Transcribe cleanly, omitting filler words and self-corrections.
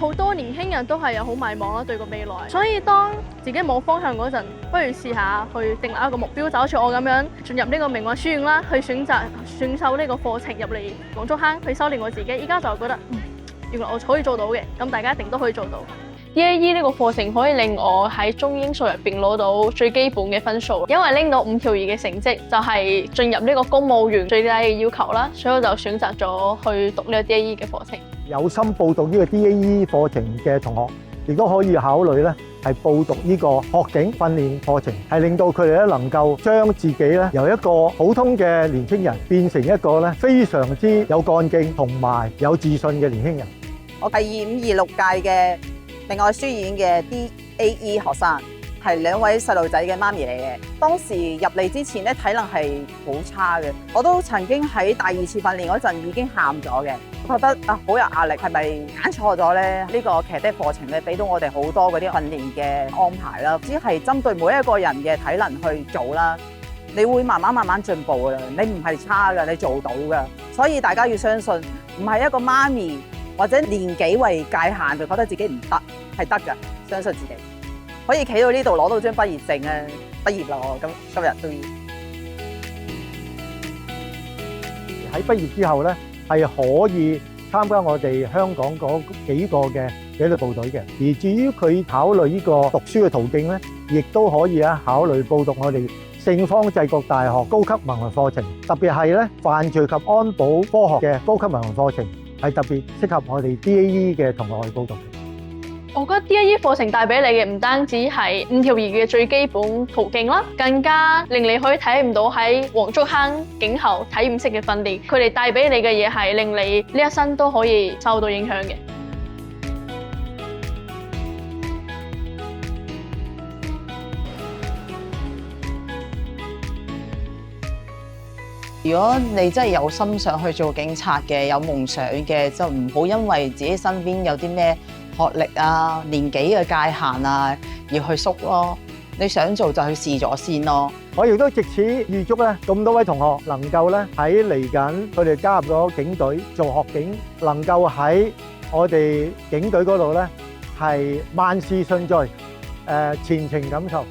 好多年輕人都係有好迷茫啦，對個未來。所以當自己冇方向嗰陣，不如試下去訂立一個目標，就好似我咁樣進入呢個明愛書院啦，去選修呢個課程入嚟黃竹坑去修煉我自己。依家就覺得，原來我可以做到嘅，咁大家一定都可以做到。DAE 呢個課程可以令我喺中英數入邊攞到最基本嘅分數，因為拎到5條2嘅成績就係進入呢個公務員最低嘅要求啦，所以我就選擇咗去讀呢個 DAE 嘅課程。有心報讀呢個 DAE 課程嘅同學，亦都可以考慮咧係報讀呢個學警訓練課程，係令到佢哋咧能夠將自己咧由一個普通嘅年輕人變成一個咧非常之有幹勁同埋有自信嘅年輕人。我係2526屆嘅明愛書院嘅 DAE 學生，係2位細路仔嘅媽咪嚟嘅。當時入嚟之前咧，體能係好差嘅，我都曾經喺第2次訓練嗰陣已經喊咗嘅，覺得好有壓力，係咪揀錯咗咧？呢個騎的課程咧，俾到我哋好多嗰啲訓練嘅安排啦，只係針對每一個人嘅體能去做啦。你會慢慢進步噶啦，你唔係差噶，你做到噶。所以大家要相信，唔係一個媽咪或者年紀為界限就覺得自己唔得，係得㗎，相信自己可以企到呢度攞到張畢業證啊！畢業啦，我今日都要喺畢業之後咧，係可以參加我哋香港嗰幾個嘅紀律部隊嘅。而至於佢考慮呢個讀書嘅途徑咧，亦都可以考慮報讀我哋聖方濟各大學高級文憑課程，特別係咧犯罪及安保科學嘅高級文憑課程，係特別適合我哋 DAE 嘅同學去報讀。我覺得 DAE 課程帶俾你嘅唔單止係5條2嘅最基本途徑啦，更加令你可以體驗到喺黃竹坑警校體驗式嘅訓練。佢哋帶俾你嘅嘢係令你呢一生都可以受到影響嘅。如果你真係有心想去做警察嘅，有夢想嘅，就唔好因為自己身邊有啲咩學歷啊、年紀嘅界限啊，而去縮咯。你想做就去試咗先咯。我亦都藉此預祝咧咁多位同學能夠咧喺嚟緊佢哋加入咗警隊做學警，能夠喺我哋警隊嗰度咧係萬事順遂，前程錦繡。